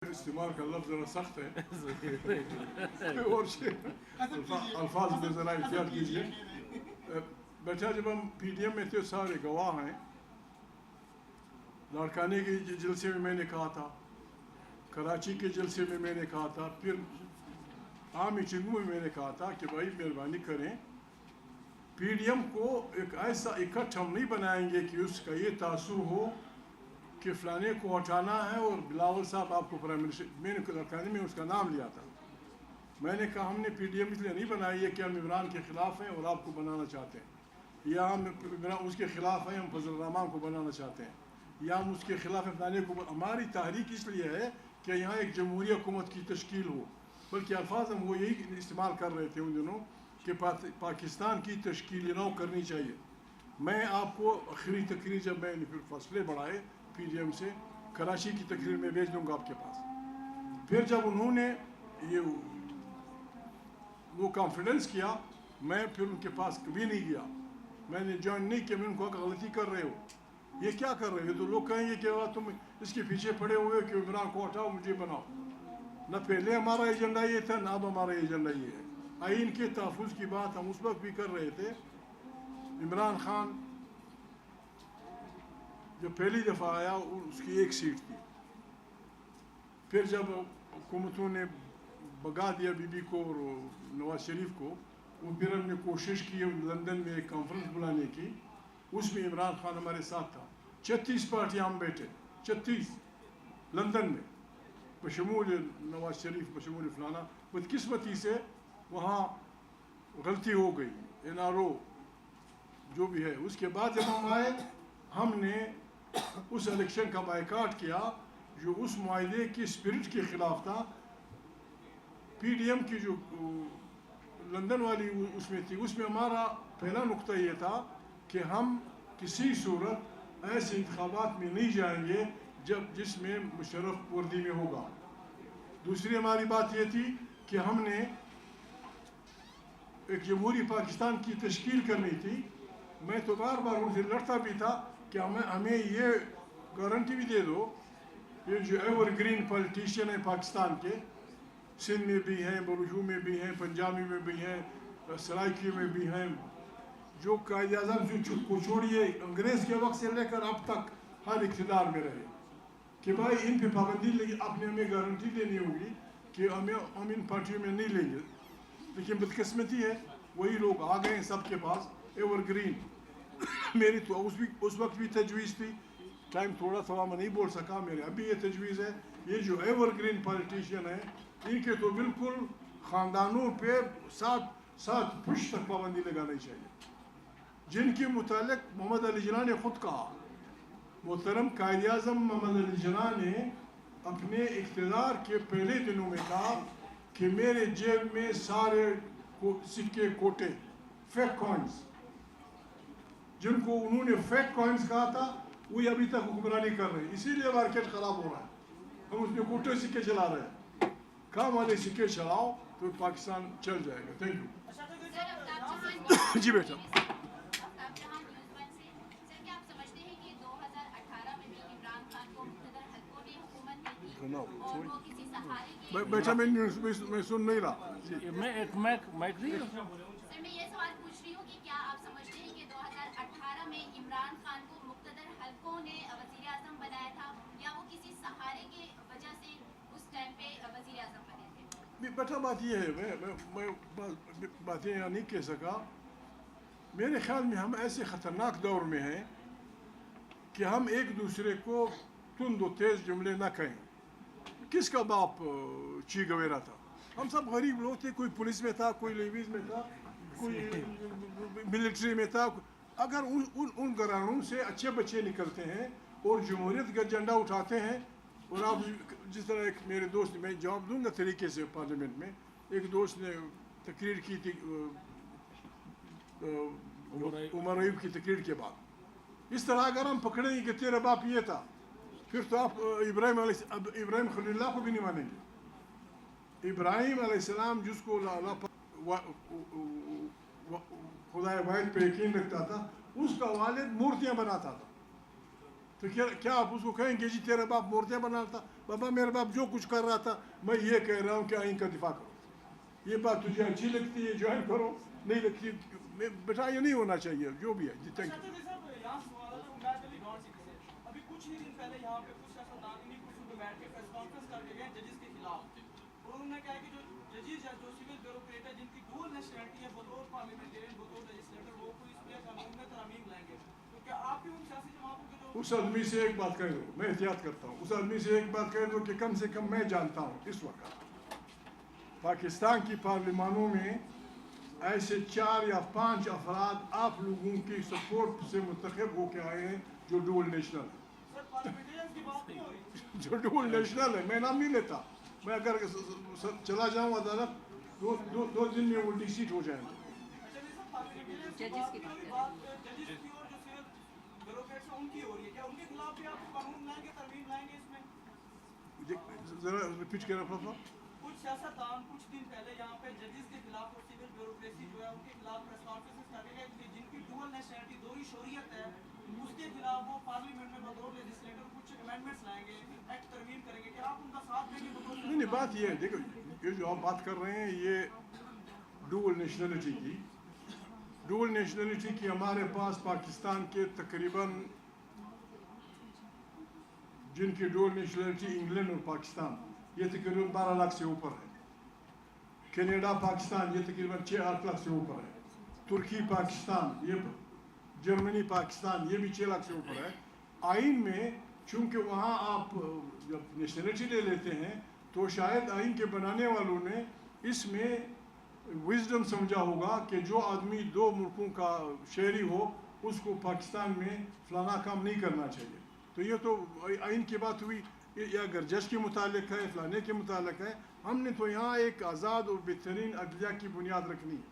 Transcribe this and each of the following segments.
استعمال کا لفظ ذرا سخت ہے اور الفاظ میں ذرا احتیاط کیجیے. بیٹا جب ہم پی ڈی ایم میں تھے سارے گواہ ہیں. لاڑکانے کے جلسے میں میں نے کہا تھا, کراچی کے جلسے میں نے کہا تھا, پھر عام چنگو میں میں نے کہا تھا کہ بھائی مہربانی کریں پی ڈی ایم کو ایک ایسا اکٹھ ہم نہیں بنائیں گے کہ اس کا یہ تاثر ہو کہ فلانے کو ہٹانا ہے اور بلاول صاحب آپ کو پرائم منسٹر. میں نے لاڑکانے میں اس کا نام لیا تھا. میں نے کہا ہم نے پی ڈی ایم اس لیے نہیں بنائی ہے کہ ہم عمران کے خلاف ہیں اور آپ کو بنانا چاہتے ہیں, یا ہم اس کے خلاف ہیں ہم فضل الرحمان کو بنانا چاہتے ہیں, یا ہم اس کے خلاف فلانے کو. ہماری تحریک اس لیے ہے کہ یہاں ایک جمہوری حکومت کی تشکیل ہو. بلکہ الفاظ ہم وہ یہی استعمال کر رہے تھے ان دنوں کہ پاکستان کی تشکیل نو کرنی چاہیے. میں آپ کو آخری تقریر جب میں نے پھر فاصلے بڑھائے پی ڈی ایم سے, کراچی کی تقریر میں بھیج دوں گا آپ کے پاس. پھر جب انہوں نے یہ وہ کانفیڈنس کیا, میں پھر ان کے پاس کبھی نہیں گیا. میں نے جوائن نہیں کیا. میں ان کو غلطی کر رہے ہو, یہ کیا کر رہے ہو. تو لوگ کہیں گے کہ تم اس کے پیچھے پڑے ہوئے کہ عمران کو ہٹاؤ مجھے بناؤ. نہ پہلے ہمارا ایجنڈا یہ تھا, نہ اب ہمارا ایجنڈا یہ ہے. آئین کے تحفظ کی بات ہم اس وقت بھی کر رہے تھے. عمران خان جو پہلی دفعہ آیا اس کی ایک سیٹ تھی. پھر جب حکومتوں نے بگا دیا بی بی کو اور نواز شریف کو, وہ پھر ہم نے کوشش کی لندن میں ایک کانفرنس بلانے کی. اس میں عمران خان ہمارے ساتھ تھا. 36 پارٹیاں ہم بیٹھے, 36 لندن میں, بشمول نواز شریف, بشمول فلانا. بدقسمتی سے وہاں غلطی ہو گئی, این آر او جو بھی ہے. اس کے بعد جب ہم آئے, ہم نے اس الیکشن کا بائیکاٹ کیا جو اس معاہدے کی اسپرٹ کے خلاف تھا. پی ڈی ایم کی جو لندن والی اس میں تھی, اس میں ہمارا پہلا نقطہ یہ تھا کہ ہم کسی صورت ایسے انتخابات میں نہیں جائیں گے جس میں مشرف وردی میں ہوگا. دوسری ہماری بات یہ تھی کہ ہم نے ایک جمہوری پاکستان کی تشکیل کرنی تھی. میں تو بار بار ان سے لڑتا بھی تھا کہ ہمیں یہ گارنٹی بھی دے دو, یہ جو ایور گرین پالیٹیشین ہیں پاکستان کے, سندھ میں بھی ہیں, بلوچوں میں بھی ہیں, پنجابی میں بھی ہیں, سرائکی میں بھی ہیں, جو قائد اعظم کو چھوڑیے انگریز کے وقت سے لے کر اب تک ہر اقتدار میں رہے, کہ بھائی ان پہ پابندی لگی. آپ نے ہمیں گارنٹی دینی ہوگی کہ ہم ان پارٹیوں میں نہیں لیں گے. لیکن بدقسمتی ہے وہی لوگ آ گئے ہیں سب کے پاس ایور گرین. میری تو اس وقت بھی تجویز تھی, ٹائم تھوڑا تھوڑا میں نہیں بول سکا. میرے ابھی یہ تجویز ہے, یہ جو ایور گرین پالیٹیشین ہیں ان کے تو بالکل خاندانوں پہ 7 پشت تک پابندی لگانی چاہیے, جن کے متعلق محمد علی جناح نے خود کہا. محترم قائد اعظم محمد علی جناح نے اپنے اقتدار کے پہلے دنوں میں کہا کہ میرے جیب میں سارے سکے کوٹے, فیک کوائنز, جن کو انہوں نے فیک کوائنز کہا تھا, وہی ابھی تک حکمرانی کر رہے ہیں. اسی لیے مارکیٹ خراب ہو رہا ہے. ہم اس میں کوٹے سکے چلا رہے ہیں. کام والے سکے چلاؤ تو پاکستان چل جائے گا. Thank you. جی بیٹا. بیٹا میں سن نہیں رہا. میں یہ سوال پوچھ رہی ہوں کہ کیا آپ سمجھتے ہیں کہ 2018 میں عمران خان کو مقتدر حلقوں نے وزیر اعظم بنایا تھا, یا وہ کسی سہارے کی وجہ سے اس ٹائم پہ وزیر اعظم بنے تھے؟ بیٹا بات یہ ہے, میں باتیں یہاں نہیں کہہ سکا. میرے خیال میں ہم ایسے خطرناک دور میں ہیں کہ ہم ایک دوسرے کو تند و تیز جملے نہ کہیں. کس کا باپ چی گویرا تھا؟ ہم سب غریب لوگ تھے. کوئی پولیس میں تھا, کوئی لیویز میں تھا, کوئی ملٹری میں تھا. اگر ان گھرانوں سے اچھے بچے نکلتے ہیں اور جمہوریت کا جھنڈا اٹھاتے ہیں, اور آپ جس طرح ایک میرے دوست, میں جواب دوں گا طریقے سے پارلیمنٹ میں, ایک دوست نے تقریر کی تھی عمر ایوب کی تقریر کے بعد. اس طرح اگر ہم پکڑیں گے کہ تیرا باپ یہ تھا, پھر تو آپ ابراہیم خلیل اللہ کو بھی نہیں مانیں گے. ابراہیم علیہ السلام جس کو خدا واحد پہ یقین رکھتا تھا, اس کا والد مورتیاں بناتا تھا. تو کیا آپ اس کو کہیں گے جی تیرا باپ مورتیاں بنا تھا؟ بابا میرا باپ جو کچھ کر رہا تھا میں یہ کہہ رہا ہوں کہ آئین کا دفاع کرو. یہ بات تجھے اچھی لگتی ہے جوائن کرو, نہیں لگتی بیٹا یہ نہیں ہونا چاہیے جو بھی ہے. جی تھینک یو. ابھی کچھ ہی دن پہلے یہاں پہ کچھ سیاستدان انہیں کرسیوں پہ بیٹھ کے پریس کانفرنس کر کے گئے ججز کے خلاف, اور انہوں نے کہا کہ جو ججز ہے جو سول بیوروکریٹ ہے جن کی ڈول نیشنلٹی ہے بطور پارلیمنٹرین بطور لیجسلیٹر وہ کوئی اس پہ قانون میں ترامیم لائیں گے. تو کیا آپ بھی ان سیاسی جماعتوں کے جو اس آدمی سے ایک بات کہہ دو, میں احتیاط کرتا ہوں, اس آدمی سے ایک بات کہہ دو کہ کم سے کم میں جانتا ہوں اس وقت پاکستان کی پارلیمانوں میں ایسے 4 یا 5 افراد آپ لوگوں کی سپورٹ سے منتخب ہو کے آئے ہیں جو ڈول نیشنل ہے. سر پارلیمنٹرین کی بات نہیں ہو رہی. جو ڈول نیشنل ہے, میں نام نہیں لیتا, میں اگر چلا جاؤں عدالت 2 دن میں وہ ڈی سیٹ ہو جائیں گے. اچھا سر پارلیمنٹرین کی بات نہیں ہو رہی, بات ججز کی اور جو سول بیوروکریٹس ہیں ان کی ہو رہی ہے. کیا ان کے خلاف بھی آپ قانون لائیں گے, ترمیم لائیں گے اس میں؟ ذرا ریپیٹ کرنا پڑا. کچھ سیاستدان کچھ دن پہلے یہاں پہ ججز کے خلاف اور سول بیوروکریسی جو ہے ان کے خلاف پریس کانفرنس کر رہے ہیں جن کی ڈول نیشنلٹی دوہری شہریت ہے, اس کے خلاف وہ پارلیمنٹ میں بطور لیجسلیٹر کچھ امینڈمنٹس لائیں گے, ایکٹ ترمیم کریں گے. کیا آپ ان کا ساتھ دیں گے بطور؟ نہیں بات یہ ہے, دیکھو یہ جو ہم بات کر رہے ہیں یہ ڈول نیشنلٹی کی, ڈول نیشنلٹی کی ہمارے پاس پاکستان کے تقریباً جن کی ڈول نیشنلٹی انگلینڈ اور پاکستان یہ تقریباً 12 لاکھ سے اوپر ہے. کینیڈا پاکستان یہ تقریباً 6-8 لاکھ سے اوپر ہے. ترکی پاکستان, یہ جرمنی پاکستان یہ بھی 6 لاکھ سے اوپر ہے. آئین میں چونکہ وہاں آپ جب نیشنلٹی لے لیتے ہیں تو شاید آئین کے بنانے والوں نے اس میں وزڈم سمجھا ہوگا کہ جو آدمی 2 ملکوں کا شہری ہو اس کو پاکستان میں فلانا کام نہیں کرنا چاہیے. تو یہ تو آئین کی بات ہوئی, یہ اگر جج کے متعلق ہے فلانے کے متعلق ہے. ہم نے تو یہاں ایک آزاد اور بہترین عدلیہ کی بنیاد رکھنی ہے.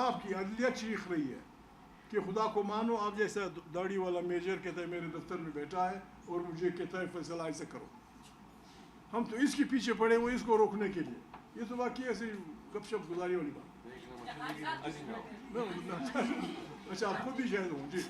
آپ کی عدلیہ چیخ رہی ہے کہ خدا کو مانو, آپ جیسا داڑھی والا میجر کہتا ہے میرے دفتر میں بیٹھا ہے اور مجھے کہتا ہے فیصلہ ایسے کرو. ہم تو اس کے پیچھے پڑے ہوئے اس کو روکنے کے لیے. یہ تو باقی ایسے گپ شپ گزاری والی بات. اچھا آپ خود بھی شاید ہوں. جی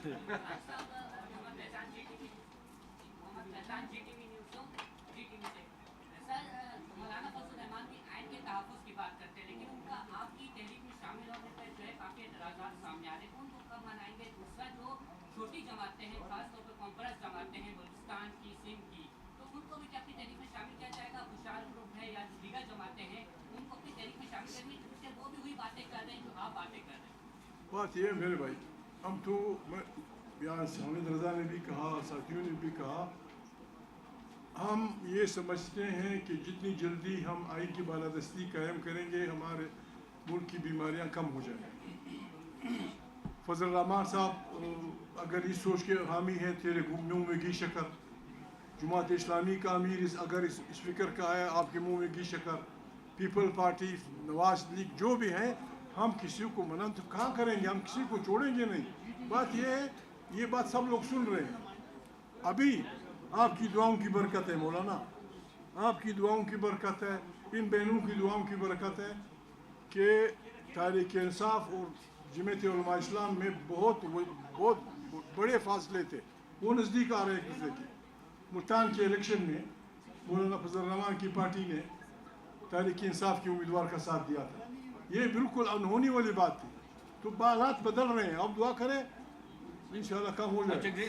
مولانا فضل الرحمان بھی آئین کے تحفظ کی بات کرتے ہیں, لیکن ان کا آپ کی تحریک میں شامل ہونے پر جو ہے کافی اعتراضات سامنے آ رہے ہیں. ان کو کب منائیں گے؟ دوسرا جو چھوٹی جماعتیں ہیں, خاص طور پر کانفرنس جماعتیں ہیں بلوچستان کی, سندھ کی, تو ان کو بھی اپنی تحریک میں شامل کیا جائے گا؟ خوشحال گروپ ہے یا دیگر جماعتیں ہیں ان کو اپنی تحریک میں شامل کرنی ہے کیونکہ وہ بھی وہی باتیں کر رہے ہیں جو آپ باتیں کر رہے ہیں. بات یہ ہے میرے بھائی, ہم تو یہاں حامد رضا نے بھی کہا, ساتھیوں نے بھی کہا, ہم یہ سمجھتے ہیں کہ جتنی جلدی ہم آئین کی بالادستی قائم کریں گے ہمارے ملک کی بیماریاں کم ہو جائیں گی. فضل الرحمان صاحب اگر اس سوچ کے حامی ہے تیرے منہ میں گھی شکر, جماعت اسلامی کا امیر اگر اس فکر کا ہے آپ کے منہ میں گھی شکر, پیپل پارٹی, نواز لیگ جو بھی ہیں, ہم کسی کو منع تو کہاں کریں گے, ہم کسی کو چھوڑیں گے نہیں. بات یہ ہے, یہ بات سب لوگ سن رہے ہیں. ابھی آپ کی دعاؤں کی برکت ہے مولانا, آپ کی دعاؤں کی برکت ہے, ان بہنوں کی دعاؤں کی برکت ہے کہ تحریک انصاف اور جمعیت علماء اسلام میں بہت بڑے فاصلے تھے, وہ نزدیک آ رہے ایک دوسرے کے. ملتان کے الیکشن میں مولانا فضل الرحمان کی پارٹی نے تحریک انصاف کے امیدوار کا ساتھ دیا تھا. یہ بالکل انہونی والی بات تھی. تو حالات بدل رہے ہیں, اب دعا کریں انشاءاللہ کام ہو جائے.